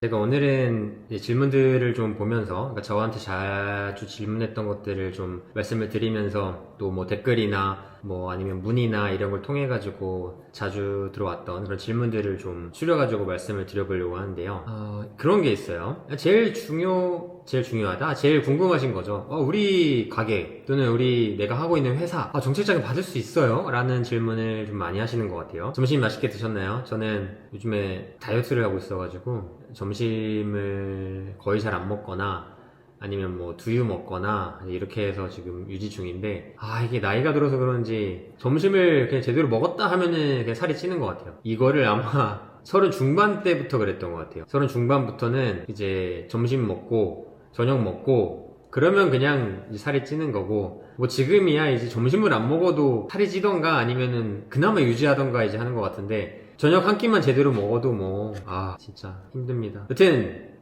제가 오늘은 이제 질문들을 좀 보면서, 그러니까 저한테 자주 질문했던 것들을 좀 말씀을 드리면서, 또 뭐 댓글이나 뭐 아니면 문의나 이런 걸 통해 가지고 자주 들어왔던 그런 질문들을 좀 추려가지고 말씀을 드려보려고 하는데요. 그런 게 있어요. 제일 중요하다, 제일 궁금하신 거죠. 우리 가게 또는 내가 하고 있는 회사 정책자금 받을 수 있어요? 라는 질문을 좀 많이 하시는 것 같아요. 점심 맛있게 드셨나요? 저는 요즘에 다이어트를 하고 있어가지고 점심을 거의 잘 안 먹거나 아니면 뭐 두유 먹거나 이렇게 해서 지금 유지 중인데, 이게 나이가 들어서 그런지 점심을 그냥 제대로 먹었다 하면은 그냥 살이 찌는 것 같아요. 이거를 아마 30 중반 때부터 그랬던 것 같아요. 30 중반부터는 이제 점심 먹고 저녁 먹고 그러면 그냥 이제 살이 찌는 거고, 뭐 지금이야 이제 점심을 안 먹어도 살이 찌던가 아니면은 그나마 유지하던가 이제 하는 것 같은데, 저녁 한 끼만 제대로 먹어도 진짜 힘듭니다. 여튼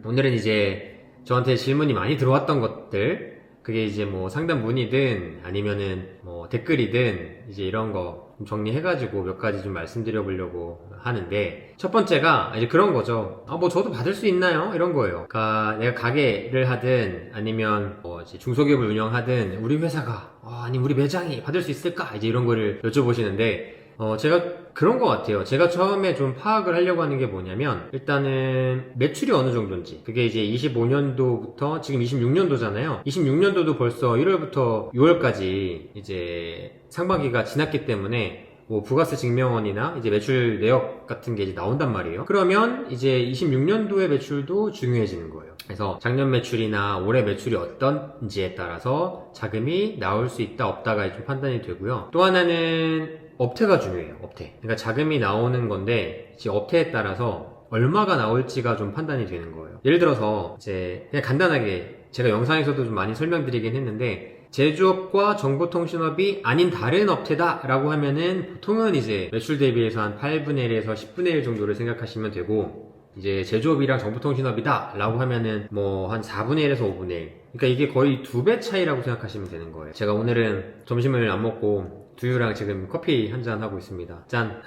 오늘은 이제 저한테 질문이 많이 들어왔던 것들, 그게 이제 뭐 상담 문의든 아니면은 뭐 댓글이든 이제 이런 거 좀 정리해가지고 몇 가지 좀 말씀드려 보려고 하는데, 첫 번째가 이제 그런 거죠. 뭐 저도 받을 수 있나요? 이런 거예요. 그러니까 내가 가게를 하든 아니면 뭐 이제 중소기업을 운영하든 우리 회사가 아니면 우리 매장이 받을 수 있을까? 이제 이런 거를 여쭤보시는데, 제가 그런 것 같아요. 제가 처음에 좀 파악을 하려고 하는 게 뭐냐면, 일단은 매출이 어느 정도인지, 그게 이제 25년도부터 지금 26년도잖아요. 26년도도 벌써 1월부터 6월까지 이제 상반기가 지났기 때문에 뭐 부가세 증명원이나 이제 매출 내역 같은 게 이제 나온단 말이에요. 그러면 이제 26년도의 매출도 중요해지는 거예요. 그래서 작년 매출이나 올해 매출이 어떤지에 따라서 자금이 나올 수 있다 없다가 좀 판단이 되고요. 또 하나는 업태가 중요해요. 업태. 그러니까 자금이 나오는 건데 이제 업태에 따라서 얼마가 나올지가 좀 판단이 되는 거예요. 예를 들어서 이제 그냥 간단하게 제가 영상에서도 좀 많이 설명드리긴 했는데, 제조업과 정보통신업이 아닌 다른 업태다 라고 하면은 보통은 이제 매출 대비해서 한 8분의 1에서 10분의 1 정도를 생각하시면 되고, 이제 제조업이랑 정보통신업이다 라고 하면은 뭐 한 4분의 1에서 5분의 1, 그러니까 이게 거의 2배 차이라고 생각하시면 되는 거예요. 제가 오늘은 점심을 안 먹고 두유랑 지금 커피 한 잔 하고 있습니다. 짠.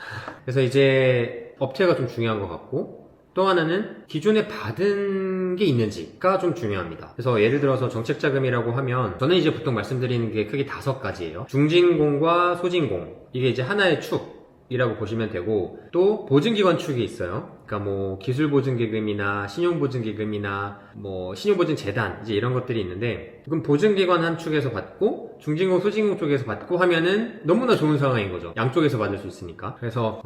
그래서 이제 업체가 좀 중요한 것 같고, 또 하나는 기존에 받은 게 있는지가 좀 중요합니다. 그래서 예를 들어서 정책자금이라고 하면 저는 이제 보통 말씀드리는 게 크게 5가지예요. 중진공과 소진공, 이게 이제 하나의 축이라고 보시면 되고, 또 보증기관 축이 있어요. 그러니까 뭐 기술보증기금이나 신용보증기금이나 뭐 신용보증재단, 이제 이런 것들이 있는데, 그럼 보증기관 한 축에서 받고 중진공 소진공 쪽에서 받고 하면은 너무나 좋은 상황인 거죠. 양쪽에서 받을 수 있으니까. 그래서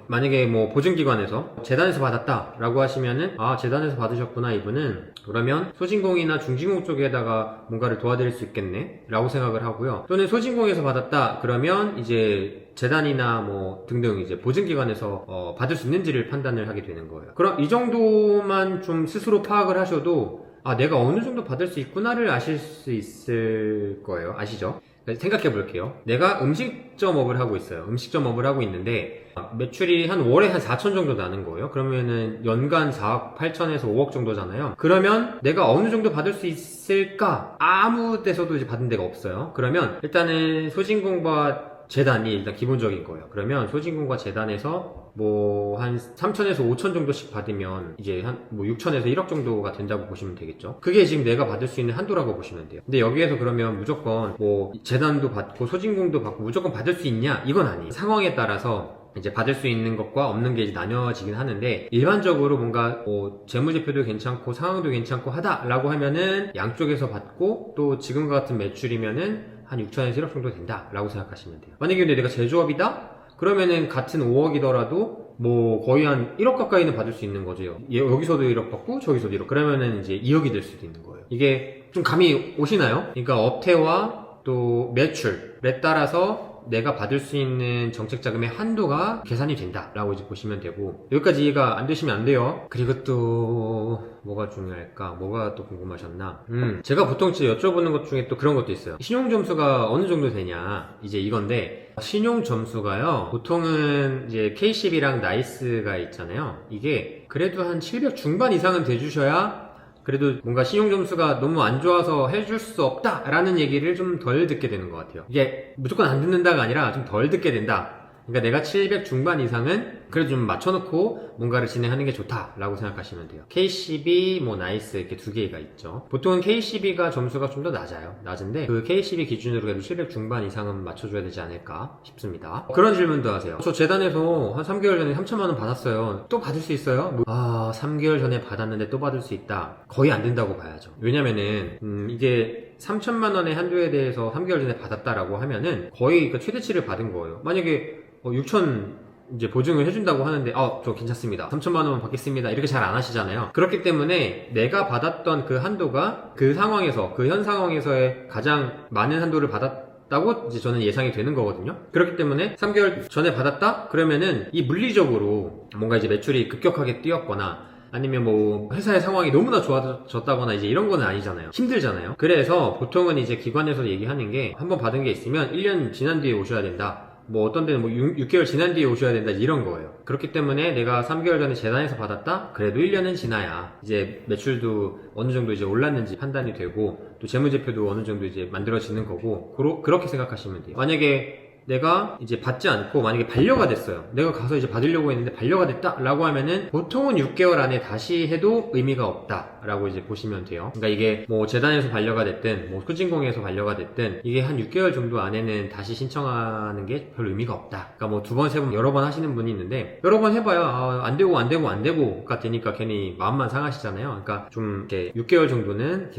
만약에 뭐 보증기관에서 재단에서 받았다 라고 하시면은 재단에서 받으셨구나 이분은, 그러면 소진공이나 중진공 쪽에다가 뭔가를 도와드릴 수 있겠네 라고 생각을 하고요. 또는 소진공에서 받았다 그러면 이제 재단이나 뭐 등등 이제 보증기관에서 받을 수 있는지를 판단을 하게 되는 거예요. 그럼 이 정도만 좀 스스로 파악을 하셔도 내가 어느 정도 받을 수 있구나를 아실 수 있을 거예요. 아시죠? 생각해 볼게요. 내가 음식점업을 하고 있어요. 음식점업을 하고 있는데 매출이 한 월에 한 4천 정도 나는 거예요. 그러면은 연간 4억 8천에서 5억 정도잖아요. 그러면 내가 어느 정도 받을 수 있을까? 아무 데서도 이제 받은 데가 없어요. 그러면 일단은 소진공과 재단이 일단 기본적인 거예요. 그러면 소진공과 재단에서 뭐 한 3천에서 5천 정도씩 받으면 이제 한 뭐 6천에서 1억 정도가 된다고 보시면 되겠죠. 그게 지금 내가 받을 수 있는 한도라고 보시면 돼요. 근데 여기에서 그러면 무조건 뭐 재단도 받고 소진공도 받고 무조건 받을 수 있냐? 이건 아니에요. 상황에 따라서 이제 받을 수 있는 것과 없는 게 이제 나뉘어지긴 하는데, 일반적으로 뭔가 뭐 재무제표도 괜찮고 상황도 괜찮고 하다라고 하면은 양쪽에서 받고, 또 지금과 같은 매출이면은 한 6천에서 1억 정도 된다 라고 생각하시면 돼요. 만약에 근데 내가 제조업이다? 그러면은 같은 5억이더라도 뭐 거의 한 1억 가까이는 받을 수 있는 거죠. 여기서도 1억 받고 저기서도 1억, 그러면은 이제 2억이 될 수도 있는 거예요. 이게 좀 감이 오시나요? 그러니까 업태와 또 매출에 따라서 내가 받을 수 있는 정책자금의 한도가 계산이 된다라고 이제 보시면 되고, 여기까지 이해가 안 되시면 안 돼요. 그리고 또 뭐가 중요할까? 뭐가 또 궁금하셨나? 제가 보통 여쭤보는 것 중에 또 그런 것도 있어요. 신용점수가 어느 정도 되냐? 이제 이건데, 신용점수가요, 보통은 이제 K10이랑 나이스가 있잖아요. 이게 그래도 한 700 중반 이상은 돼주셔야 그래도 뭔가 신용점수가 너무 안 좋아서 해줄 수 없다 라는 얘기를 좀 덜 듣게 되는 것 같아요. 이게 무조건 안 듣는다가 아니라 좀 덜 듣게 된다 그러니까 내가 700 중반 이상은 그래도 좀 맞춰놓고 뭔가를 진행하는 게 좋다라고 생각하시면 돼요. KCB, 뭐 나이스 이렇게 두 개가 있죠. 보통은 KCB가 점수가 좀 더 낮은데 그 KCB 기준으로 해도 700 중반 이상은 맞춰줘야 되지 않을까 싶습니다. 그런 질문도 하세요. 저 재단에서 한 3개월 전에 3천만 원 받았어요. 또 받을 수 있어요? 3개월 전에 받았는데 또 받을 수 있다. 거의 안 된다고 봐야죠. 왜냐면은 이게 3천만 원의 한도에 대해서 3개월 전에 받았다라고 하면은 거의 그 최대치를 받은 거예요. 만약에 6천 이제 보증을 해준다고 하는데 저 괜찮습니다, 3천만 원만 받겠습니다, 이렇게 잘 안 하시잖아요. 그렇기 때문에 내가 받았던 그 한도가 그 상황에서, 그 현 상황에서의 가장 많은 한도를 받았다고 이제 저는 예상이 되는 거거든요. 그렇기 때문에 3개월 전에 받았다? 그러면은 이 물리적으로 뭔가 이제 매출이 급격하게 뛰었거나 아니면 뭐 회사의 상황이 너무나 좋아졌다거나 이제 이런 거는 아니잖아요. 힘들잖아요. 그래서 보통은 이제 기관에서 얘기하는 게 한번 받은 게 있으면 1년 지난 뒤에 오셔야 된다, 뭐 어떤 데는 뭐 6개월 지난 뒤에 오셔야 된다, 이런 거예요. 그렇기 때문에 내가 3개월 전에 재단에서 받았다? 그래도 1년은 지나야 이제 매출도 어느 정도 이제 올랐는지 판단이 되고 또 재무제표도 어느 정도 이제 만들어지는 거고, 그렇게 생각하시면 돼요. 만약에 내가 이제 받지 않고 만약에 반려가 됐어요. 내가 가서 이제 받으려고 했는데 반려가 됐다 라고 하면은 보통은 6개월 안에 다시 해도 의미가 없다 라고 이제 보시면 돼요. 그러니까 이게 뭐 재단에서 반려가 됐든 뭐 소진공에서 반려가 됐든 이게 한 6개월 정도 안에는 다시 신청하는 게 별 의미가 없다. 그러니까 뭐 2번, 3번 여러 번 하시는 분이 있는데 여러 번 해봐야 안 되고가 되니까 괜히 마음만 상하시잖아요. 그러니까 좀 이렇게 6개월 정도는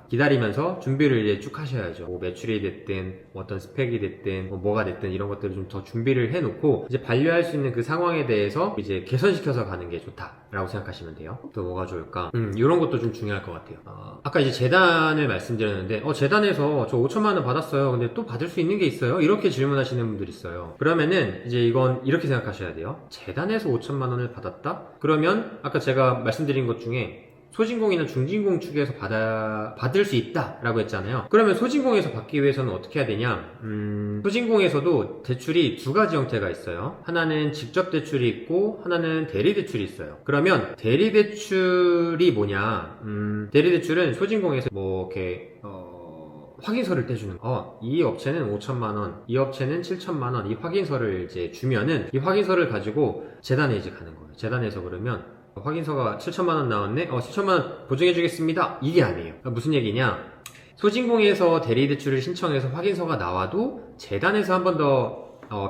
기다리면서 준비를 이제 쭉 하셔야죠. 뭐 매출이 됐든 뭐 어떤 스펙이 됐든 뭐가 됐든 이런 것들을 좀 더 준비를 해놓고 이제 반려할 수 있는 그 상황에 대해서 이제 개선시켜서 가는 게 좋다라고 생각하시면 돼요. 또 뭐가 좋을까? 이런 것도 좀 중요할 것 같아요. 아까 이제 재단을 말씀드렸는데 재단에서 저 5천만 원 받았어요. 근데 또 받을 수 있는 게 있어요? 이렇게 질문하시는 분들이 있어요. 그러면은 이제 이건 이렇게 생각하셔야 돼요. 재단에서 5천만 원을 받았다? 그러면 아까 제가 말씀드린 것 중에 소진공이나 중진공 측에서 받을 수 있다라고 했잖아요. 그러면 소진공에서 받기 위해서는 어떻게 해야 되냐? 소진공에서도 대출이 두 가지 형태가 있어요. 하나는 직접 대출이 있고 하나는 대리 대출이 있어요. 그러면 대리 대출이 뭐냐? 대리 대출은 소진공에서 뭐 이렇게 확인서를 떼주는 거. 이 업체는 5천만원, 이 업체는 7천만원, 이 확인서를 이제 주면은 이 확인서를 가지고 재단에 이제 가는 거예요. 재단에서 그러면 확인서가 7천만원 나왔네? 7천만원 보증해주겠습니다. 이게 아니에요. 무슨 얘기냐? 소진공에서 대리대출을 신청해서 확인서가 나와도 재단에서 한 번 더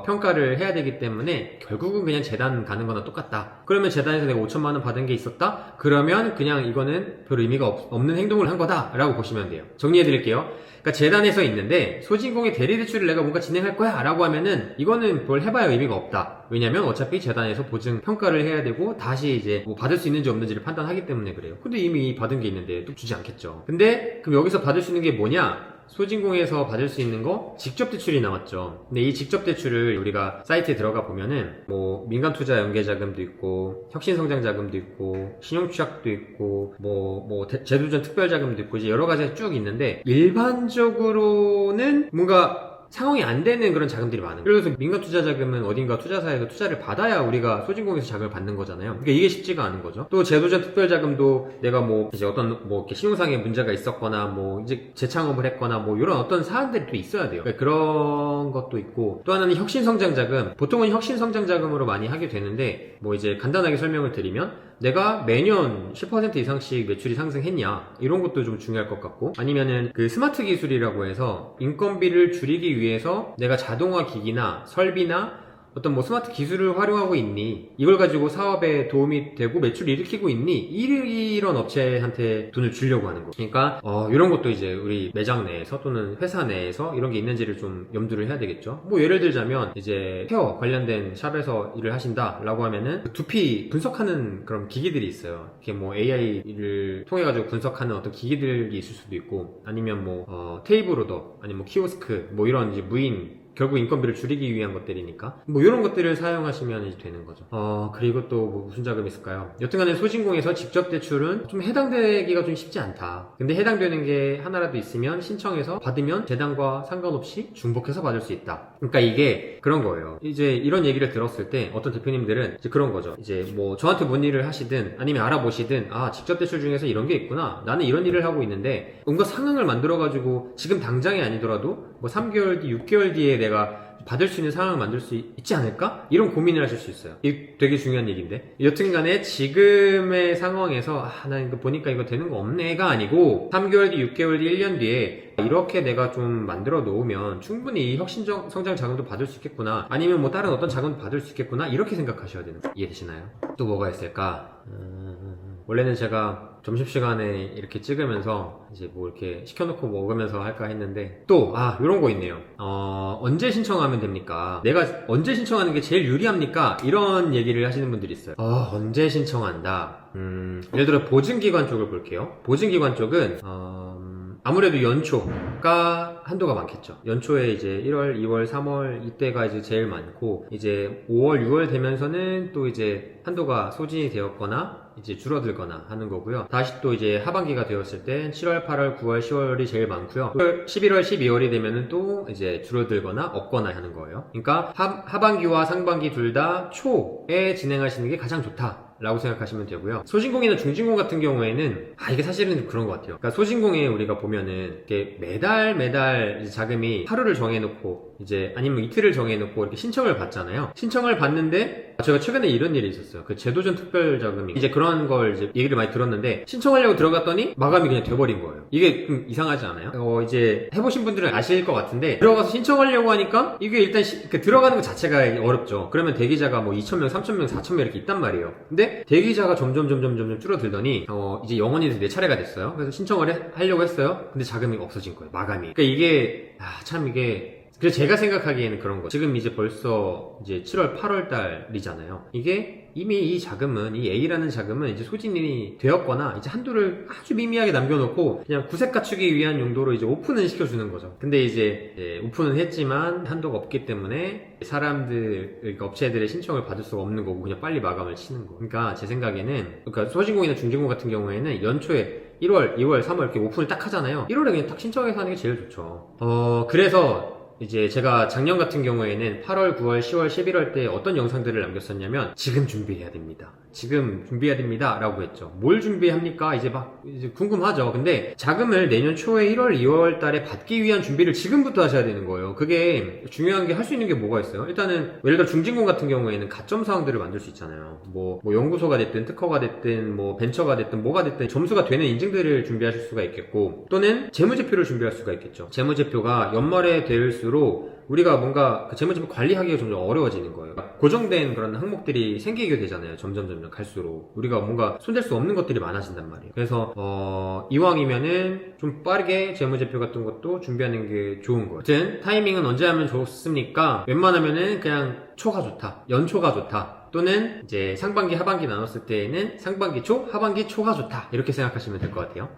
평가를 해야 되기 때문에 결국은 그냥 재단 가는 거나 똑같다. 그러면 재단에서 내가 5천만원 받은 게 있었다? 그러면 그냥 이거는 별 의미가 없는 행동을 한 거다 라고 보시면 돼요. 정리해 드릴게요. 그러니까 재단에서 있는데 소진공의 대리대출을 내가 뭔가 진행할 거야 라고 하면은 이거는 뭘 해봐야 의미가 없다. 왜냐면 어차피 재단에서 보증 평가를 해야 되고 다시 이제 뭐 받을 수 있는지 없는지를 판단하기 때문에 그래요. 근데 이미 받은 게 있는데 또 주지 않겠죠. 근데 그럼 여기서 받을 수 있는 게 뭐냐? 소진공에서 받을 수 있는 거 직접 대출이 나왔죠. 근데 이 직접 대출을 우리가 사이트에 들어가 보면은 뭐 민간투자 연계자금도 있고 혁신성장자금도 있고 신용취약도 있고 뭐 제도전 특별자금도 있고 이제 여러 가지가 쭉 있는데 일반적으로는 뭔가 상황이 안 되는 그런 자금들이 많은 거예요. 그래서 민간투자자금은 어딘가 투자사에서 투자를 받아야 우리가 소진공에서 자금을 받는 거잖아요. 그러니까 이게 쉽지가 않은 거죠. 또 제도전 특별자금도 내가 뭐 이제 어떤 뭐 이렇게 신용상의 문제가 있었거나 뭐 이제 재창업을 했거나 뭐 이런 어떤 사안들이 또 있어야 돼요. 그러니까 그런 것도 있고 또 하나는 혁신성장자금. 보통은 혁신성장자금으로 많이 하게 되는데 뭐 이제 간단하게 설명을 드리면 내가 매년 10% 이상씩 매출이 상승했냐 이런 것도 좀 중요할 것 같고 아니면은 그 스마트 기술이라고 해서 인건비를 줄이기 위해서 내가 자동화 기기나 설비나 어떤 뭐 스마트 기술을 활용하고 있니? 이걸 가지고 사업에 도움이 되고 매출을 일으키고 있니? 이런 업체한테 돈을 주려고 하는 거. 그러니까 이런 것도 이제 우리 매장 내에서 또는 회사 내에서 이런 게 있는지를 좀 염두를 해야 되겠죠. 뭐 예를 들자면 이제 헤어 관련된 샵에서 일을 하신다라고 하면은 두피 분석하는 그런 기기들이 있어요. 이게 뭐 AI를 통해 가지고 분석하는 어떤 기기들이 있을 수도 있고 아니면 뭐 테이블 오더 아니면 뭐 키오스크 뭐 이런 이제 무인 결국 인건비를 줄이기 위한 것들이니까 뭐 이런 것들을 사용하시면 이제 되는 거죠. 그리고 또 뭐 무슨 자금이 있을까요? 여튼간에 소진공에서 직접 대출은 좀 해당되기가 좀 쉽지 않다. 근데 해당되는 게 하나라도 있으면 신청해서 받으면 재단과 상관없이 중복해서 받을 수 있다. 그러니까 이게 그런 거예요. 이제 이런 얘기를 들었을 때 어떤 대표님들은 이제 그런 거죠. 이제 뭐 저한테 문의를 하시든 아니면 알아보시든 직접 대출 중에서 이런 게 있구나. 나는 이런 일을 하고 있는데 뭔가 상황을 만들어가지고 지금 당장이 아니더라도 뭐 3개월 뒤, 6개월 뒤에 내가 받을 수 있는 상황을 만들 수 있지 않을까? 이런 고민을 하실 수 있어요. 이게 되게 중요한 얘기인데. 여튼간에 지금의 상황에서 나 이거 보니까 이거 되는 거 없네가 아니고 3개월 뒤, 6개월 뒤, 1년 뒤에 이렇게 내가 좀 만들어 놓으면 충분히 이 성장 자금도 받을 수 있겠구나, 아니면 뭐 다른 어떤 자금도 받을 수 있겠구나, 이렇게 생각하셔야 되는 거예요. 이해되시나요? 또 뭐가 있을까? 원래는 제가 점심시간에 이렇게 찍으면서 이제 뭐 이렇게 시켜놓고 먹으면서 할까 했는데 또 이런 거 있네요. 언제 신청하면 됩니까? 내가 언제 신청하는 게 제일 유리합니까? 이런 얘기를 하시는 분들이 있어요. 언제 신청한다? 예를 들어 보증기관 쪽을 볼게요. 보증기관 쪽은 아무래도 연초가 한도가 많겠죠. 연초에 이제 1월, 2월, 3월 이때가 이제 제일 많고, 이제 5월, 6월 되면서는 또 이제 한도가 소진이 되었거나 이제 줄어들거나 하는 거고요. 다시 또 이제 하반기가 되었을 땐 7월, 8월, 9월, 10월이 제일 많고요. 11월, 12월이 되면은 또 이제 줄어들거나 없거나 하는 거예요. 그러니까 하반기와 상반기 둘 다 초에 진행하시는 게 가장 좋다 라고 생각하시면 되고요. 소진공이나 중진공 같은 경우에는 이게 사실은 그런 것 같아요. 그러니까 소진공에 우리가 보면은 이렇게 매달 이제 자금이 하루를 정해놓고 이제 아니면 이틀을 정해놓고 이렇게 신청을 받잖아요. 신청을 받는데 제가 최근에 이런 일이 있었어요. 그 제도전 특별자금이 이제 그런 걸 이제 얘기를 많이 들었는데, 신청하려고 들어갔더니 마감이 그냥 돼버린 거예요. 이게 좀 이상하지 않아요? 이제 해보신 분들은 아실 것 같은데, 들어가서 신청하려고 하니까 이게 일단 들어가는 것 자체가 어렵죠. 그러면 대기자가 뭐 2,000명, 3,000명, 4,000명 이렇게 있단 말이에요. 근데 대기자가 점점 줄어들더니 이제 영원히 내 차례가 됐어요. 그래서 신청을 하려고 했어요. 근데 자금이 없어진 거예요. 마감이. 그러니까 이게 참 이게, 그래서 제가 생각하기에는 그런 거. 지금 이제 벌써 이제 7월, 8월 달이잖아요. 이게 이미 이 자금은, 이 A라는 자금은 이제 소진이 되었거나 이제 한도를 아주 미미하게 남겨놓고 그냥 구색 갖추기 위한 용도로 이제 오픈을 시켜주는 거죠. 근데 이제 오픈은 했지만 한도가 없기 때문에 사람들, 그러니까 업체들의 신청을 받을 수가 없는 거고 그냥 빨리 마감을 치는 거. 그러니까 제 생각에는, 그러니까 소진공이나 중진공 같은 경우에는 연초에 1월, 2월, 3월 이렇게 오픈을 딱 하잖아요. 1월에 그냥 딱 신청해서 하는 게 제일 좋죠. 그래서 이제 제가 작년 같은 경우에는 8월, 9월, 10월, 11월 때 어떤 영상들을 남겼었냐면, 지금 준비해야 됩니다. 지금 준비해야 됩니다. 라고 했죠. 뭘 준비합니까? 이제 궁금하죠. 근데 자금을 내년 초에 1월, 2월 달에 받기 위한 준비를 지금부터 하셔야 되는 거예요. 그게 중요한 게, 할 수 있는 게 뭐가 있어요? 일단은 예를 들어 중진공 같은 경우에는 가점 사항들을 만들 수 있잖아요. 뭐 연구소가 됐든 특허가 됐든 뭐 벤처가 됐든 뭐가 됐든 점수가 되는 인증들을 준비하실 수가 있겠고, 또는 재무제표를 준비할 수가 있겠죠. 재무제표가 연말에 될수록 우리가 뭔가 그 재무제표 관리하기가 점점 어려워지는 거예요. 고정된 그런 항목들이 생기게 되잖아요. 점점 갈수록 우리가 뭔가 손댈 수 없는 것들이 많아진단 말이에요. 그래서 이왕이면은 좀 빠르게 재무제표 같은 것도 준비하는 게 좋은 거예요. 아무튼 타이밍은 언제 하면 좋습니까? 웬만하면은 그냥 초가 좋다, 연초가 좋다, 또는 이제 상반기 하반기 나눴을 때에는 상반기 초, 하반기 초가 좋다, 이렇게 생각하시면 될 것 같아요.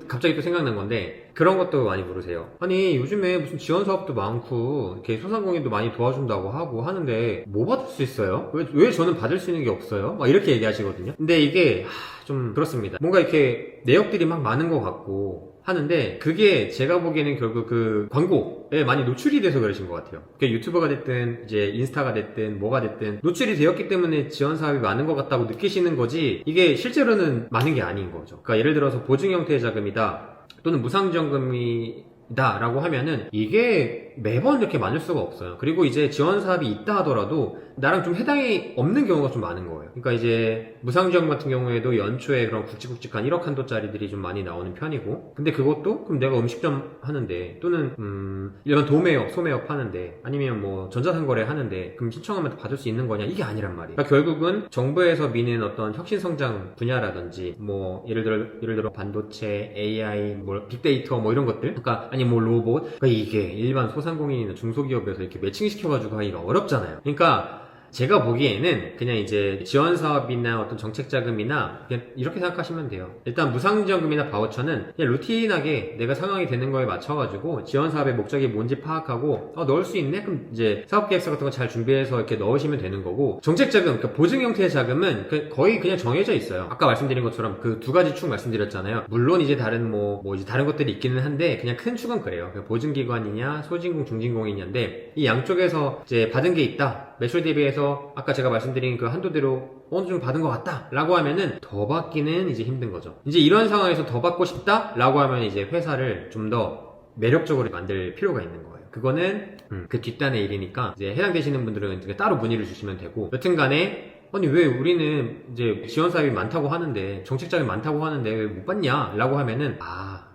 갑자기 또 생각난 건데, 그런 것도 많이 물으세요. 아니 요즘에 무슨 지원 사업도 많고 이렇게 소상공인도 많이 도와준다고 하고 하는데 뭐 받을 수 있어요? 왜 저는 받을 수 있는 게 없어요? 막 이렇게 얘기하시거든요. 근데 이게 좀 그렇습니다. 뭔가 이렇게 내역들이 막 많은 것 같고 하는데, 그게 제가 보기에는 결국 그 광고에 많이 노출이 돼서 그러신 것 같아요. 그게 유튜버가 됐든 이제 인스타가 됐든 뭐가 됐든 노출이 되었기 때문에 지원 사업이 많은 것 같다고 느끼시는 거지, 이게 실제로는 많은 게 아닌 거죠. 그러니까 예를 들어서 보증 형태의 자금이다, 또는 무상지원금이다 라고 하면은 이게 매번 이렇게 많을 수가 없어요. 그리고 이제 지원 사업이 있다 하더라도 나랑 좀 해당이 없는 경우가 좀 많은 거예요. 그러니까 이제 무상지원 같은 경우에도 연초에 그런 굵직굵직한 1억 한도짜리들이 좀 많이 나오는 편이고, 근데 그것도 그럼 내가 음식점 하는데, 또는 일반 도매업, 소매업 하는데, 아니면 뭐 전자상거래 하는데 그럼 신청하면 받을 수 있는 거냐? 이게 아니란 말이에요. 그러니까 결국은 정부에서 미는 어떤 혁신성장 분야라든지, 뭐 예를 들어 반도체, AI, 뭐 빅데이터 뭐 이런 것들, 그러니까 아니 뭐 로봇, 그러니까 이게 일반 소상공인이나 중소기업에서 이렇게 매칭시켜가지고 하기가 어렵잖아요. 그러니까 제가 보기에는 그냥 이제 지원 사업이나 어떤 정책 자금이나 그냥 이렇게 생각하시면 돼요. 일단 무상지원금이나 바우처는 그냥 루틴하게 내가 상황이 되는 거에 맞춰가지고 지원 사업의 목적이 뭔지 파악하고 넣을 수 있네? 그럼 이제 사업계획서 같은 거 잘 준비해서 이렇게 넣으시면 되는 거고, 정책 자금, 그러니까 보증 형태의 자금은 거의 그냥 정해져 있어요. 아까 말씀드린 것처럼 그 두 가지 축 말씀드렸잖아요. 물론 이제 다른 이제 다른 것들이 있기는 한데 그냥 큰 축은 그래요. 보증기관이냐 소진공, 중진공이냐인데, 이 양쪽에서 이제 받은 게 있다, 매출 대비해서 아까 제가 말씀드린 그 한도대로 어느 정도 받은 것 같다 라고 하면은 더 받기는 이제 힘든 거죠. 이제 이런 상황에서 더 받고 싶다 라고 하면 이제 회사를 좀 더 매력적으로 만들 필요가 있는 거예요. 그거는 그 뒷단의 일이니까 이제 해당되시는 분들은 이제 따로 문의를 주시면 되고, 여튼간에 아니 왜 우리는 이제 지원 사업이 많다고 하는데, 정책 자금이 많다고 하는데 왜 못 받냐 라고 하면은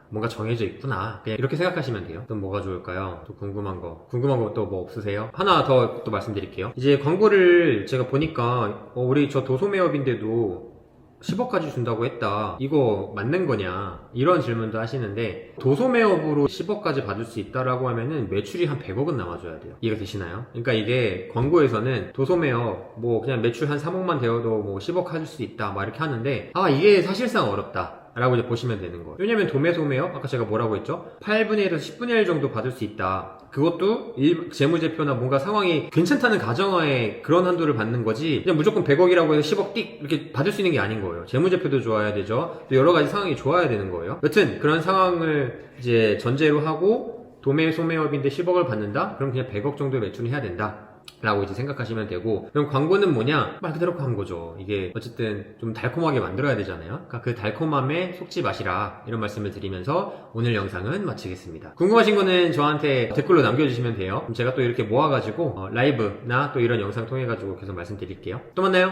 뭔가 정해져 있구나, 그냥 이렇게 생각하시면 돼요. 또 뭐가 좋을까요? 또 궁금한 거 또 뭐 없으세요? 하나 더 또 말씀드릴게요. 이제 광고를 제가 보니까 우리 저 도소매업인데도 10억까지 준다고 했다, 이거 맞는 거냐, 이런 질문도 하시는데, 도소매업으로 10억까지 받을 수 있다라고 하면은 매출이 한 100억은 남아줘야 돼요. 이해가 되시나요? 그러니까 이게 광고에서는 도소매업 뭐 그냥 매출 한 3억만 되어도 뭐 10억 하실 수 있다 막 이렇게 하는데, 이게 사실상 어렵다 라고 이제 보시면 되는 거예요. 왜냐면 도매소매업, 아까 제가 뭐라고 했죠? 8분의 1에서 10분의 1 정도 받을 수 있다. 그것도 재무제표나 뭔가 상황이 괜찮다는 가정하에 그런 한도를 받는 거지, 그냥 무조건 100억이라고 해서 10억 띡 이렇게 받을 수 있는 게 아닌 거예요. 재무제표도 좋아야 되죠. 또 여러 가지 상황이 좋아야 되는 거예요. 여튼 그런 상황을 이제 전제로 하고 도매소매업인데 10억을 받는다? 그럼 그냥 100억 정도 매출을 해야 된다 라고 이제 생각하시면 되고, 그럼 광고는 뭐냐? 말 그대로 광고죠. 이게 어쨌든 좀 달콤하게 만들어야 되잖아요. 그러니까 그 달콤함에 속지 마시라, 이런 말씀을 드리면서 오늘 영상은 마치겠습니다. 궁금하신 거는 저한테 댓글로 남겨주시면 돼요. 그럼 제가 또 이렇게 모아가지고 라이브나 또 이런 영상 통해가지고 계속 말씀드릴게요. 또 만나요.